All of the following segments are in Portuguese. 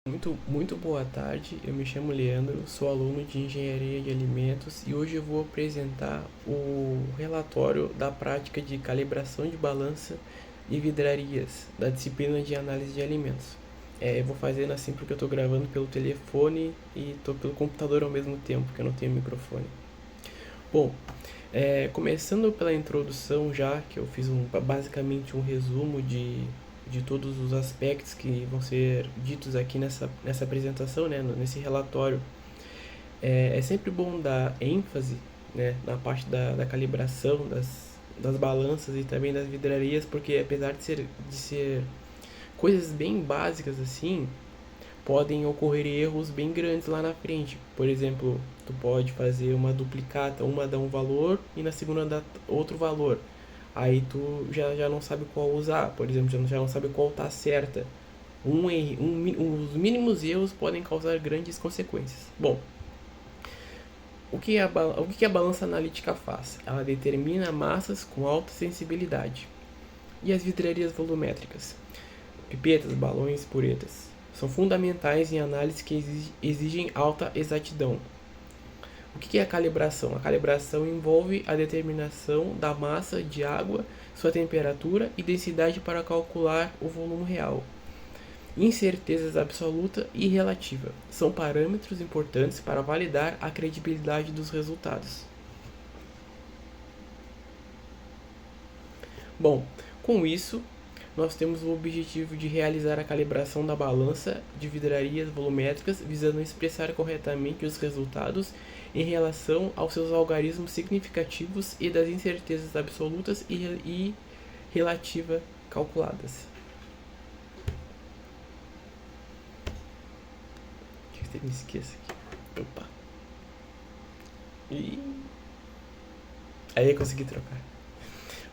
Muito boa tarde, eu me chamo Leandro, sou aluno de Engenharia de Alimentos e hoje eu vou apresentar o relatório da prática de calibração de balança e vidrarias da disciplina de análise de alimentos. Eu vou fazendo assim porque eu estou gravando pelo telefone e estou pelo computador ao mesmo tempo, porque eu não tenho microfone. Bom, começando pela introdução já, que eu fiz basicamente um resumo de todos os aspectos que vão ser ditos aqui nessa apresentação, né, nesse relatório. É sempre bom dar ênfase, né, na parte da calibração das balanças e também das vidrarias, porque apesar de ser coisas bem básicas assim, podem ocorrer erros bem grandes lá na frente. Por exemplo, tu pode fazer uma duplicata, uma dá um valor e na segunda dá outro valor. Aí tu já não sabe qual usar, por exemplo, já não sabe qual tá certa. Os mínimos erros podem causar grandes consequências. Bom, o que a balança analítica faz? Ela determina massas com alta sensibilidade. E as vidrarias volumétricas? Pipetas, balões, puretas. São fundamentais em análises que exigem alta exatidão. O que é a calibração? A calibração envolve a determinação da massa de água, sua temperatura e densidade para calcular o volume real. Incertezas absoluta e relativa são parâmetros importantes para validar a credibilidade dos resultados. Bom, com isso, nós temos o objetivo de realizar a calibração da balança de vidrarias volumétricas, visando expressar corretamente os resultados em relação aos seus algarismos significativos e das incertezas absolutas e relativa calculadas. Deixa eu ver se me esqueça aqui. Opa. E aí eu consegui trocar.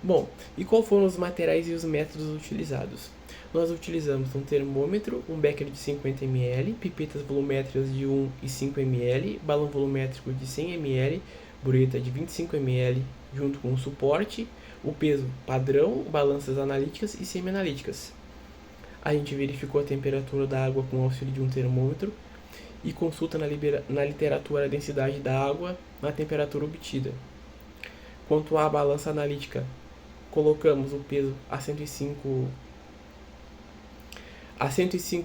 Bom, e qual foram os materiais e os métodos utilizados? Nós utilizamos um termômetro, um becker de 50 ml, pipetas volumétricas de 1 e 5 ml, balão volumétrico de 100 ml, bureta de 25 ml, junto com o suporte, o peso padrão, balanças analíticas e semi-analíticas. A gente verificou a temperatura da água com o auxílio de um termômetro e consulta na literatura a densidade da água na temperatura obtida. Quanto à balança analítica, colocamos o peso a 105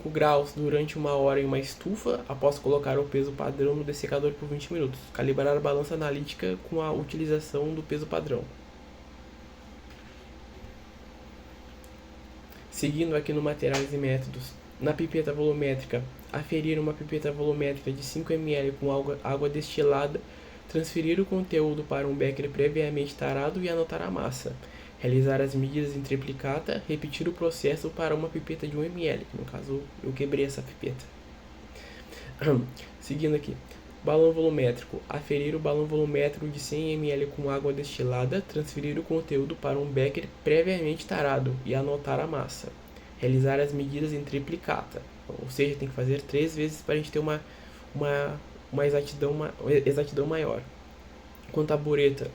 graus durante uma hora em uma estufa, após colocar o peso padrão no dessecador por 20 minutos. Calibrar a balança analítica com a utilização do peso padrão. Seguindo aqui no materiais e métodos, na pipeta volumétrica, aferir uma pipeta volumétrica de 5 ml com água destilada, transferir o conteúdo para um becker previamente tarado e anotar a massa. Realizar as medidas em triplicata, repetir o processo para uma pipeta de 1 ml, no caso eu quebrei essa pipeta. Seguindo aqui, balão volumétrico, aferir o balão volumétrico de 100 ml com água destilada, transferir o conteúdo para um becker previamente tarado e anotar a massa. Realizar as medidas em triplicata, ou seja, tem que fazer 3 vezes para a gente ter uma exatidão maior. Quanto à bureta,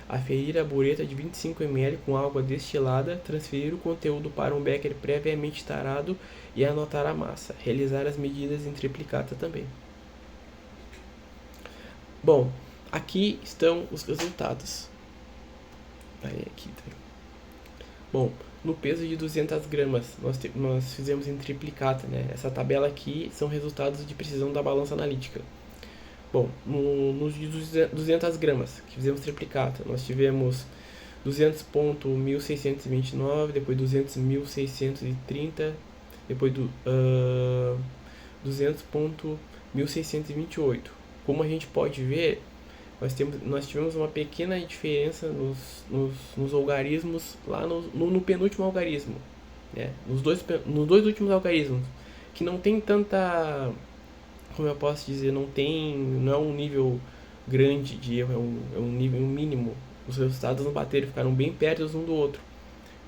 aferir a bureta de 25 ml com água destilada, transferir o conteúdo para um becker previamente tarado e anotar a massa. Realizar as medidas em triplicata também. Bom, aqui estão os resultados. Bom, no peso de 200 gramas, nós fizemos em triplicata, né? Essa tabela aqui são resultados de precisão da balança analítica. Bom, nos de 200 gramas, que fizemos triplicata, nós tivemos 200.1629, depois 200.630, depois 200.1628. Como a gente pode ver, nós tivemos uma pequena diferença nos algarismos lá no penúltimo algarismo, né? Nos dois últimos algarismos, que não tem tanta, como eu posso dizer, não é um nível grande de erro, é um nível mínimo. Os resultados não bateram, ficaram bem perto um do outro.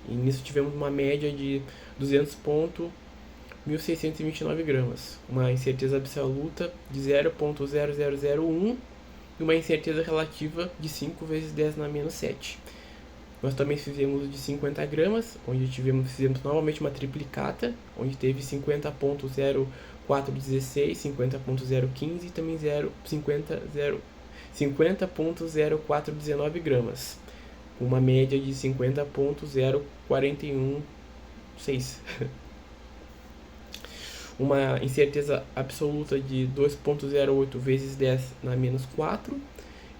E nisso tivemos uma média de 200.1629 gramas, uma incerteza absoluta de 0.0001 e uma incerteza relativa de 5 vezes 10 na menos 7. Nós também fizemos de 50 gramas, onde fizemos novamente uma triplicata, onde teve 50.0 416, 50.015 e também 50.0419 gramas, com uma média de 50.0416. Uma incerteza absoluta de 2.08 vezes 10 na menos 4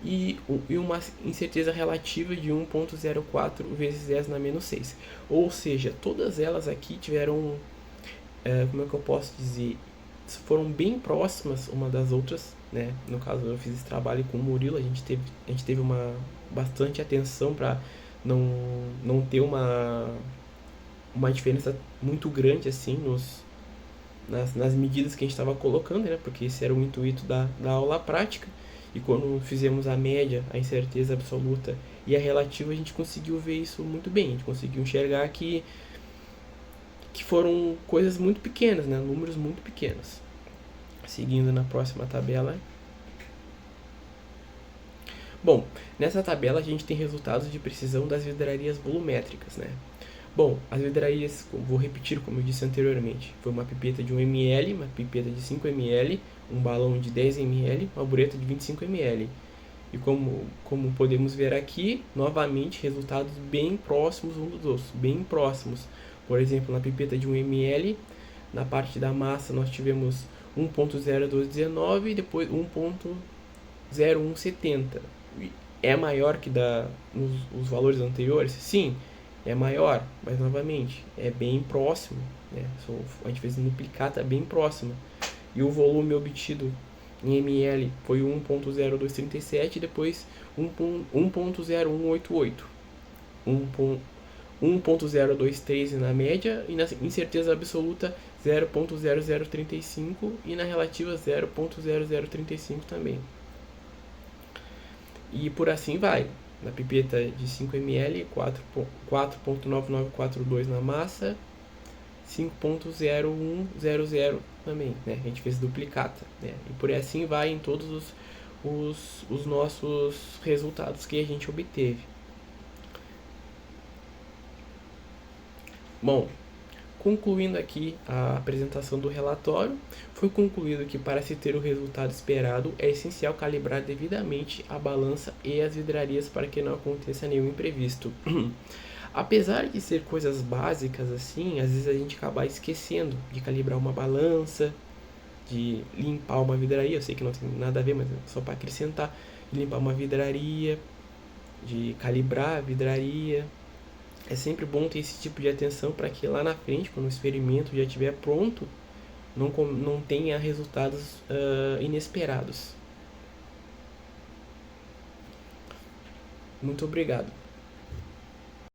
e uma incerteza relativa de 1.04 vezes 10 na menos 6. Ou seja, todas elas aqui tiveram, como é que eu posso dizer, foram bem próximas uma das outras, né? No caso, eu fiz esse trabalho com o Murilo, a gente teve bastante atenção para não ter uma diferença muito grande assim nas medidas que a gente estava colocando, né? Porque esse era o intuito da aula prática. E quando fizemos a média, a incerteza absoluta e a relativa, a gente conseguiu ver isso muito bem. A gente conseguiu enxergar que foram coisas muito pequenas, né? Números muito pequenos. Seguindo na próxima tabela. Bom, nessa tabela a gente tem resultados de precisão das vidrarias volumétricas, né? Bom, as vidrarias, vou repetir como eu disse anteriormente, foi uma pipeta de 1 ml, uma pipeta de 5 ml, um balão de 10 ml, uma bureta de 25 ml. E como podemos ver aqui, novamente, resultados bem próximos uns dos outros, bem próximos. Por exemplo, na pipeta de 1 ml, na parte da massa nós tivemos 1.0219 e depois 1.0170. É maior que os valores anteriores? Sim, é maior, mas novamente, é bem próximo, né? A gente fez duplicata bem próxima. E o volume obtido em ml foi 1.0237 e depois 1.0188. 1.023 na média e na incerteza absoluta 0.0035 e na relativa 0.0035 também. E por assim vai. Na pipeta de 5 ml, 4.9942 na massa, 5.0100 também, né? A gente fez duplicata, né? E por assim vai em todos os nossos resultados que a gente obteve. Bom, concluindo aqui a apresentação do relatório, foi concluído que para se ter o resultado esperado é essencial calibrar devidamente a balança e as vidrarias para que não aconteça nenhum imprevisto. Apesar de ser coisas básicas assim, às vezes a gente acaba esquecendo de calibrar uma balança, de limpar uma vidraria, eu sei que não tem nada a ver, mas é só para acrescentar, de limpar uma vidraria, de calibrar a vidraria. É sempre bom ter esse tipo de atenção para que lá na frente, quando o experimento já estiver pronto, não tenha resultados inesperados. Muito obrigado.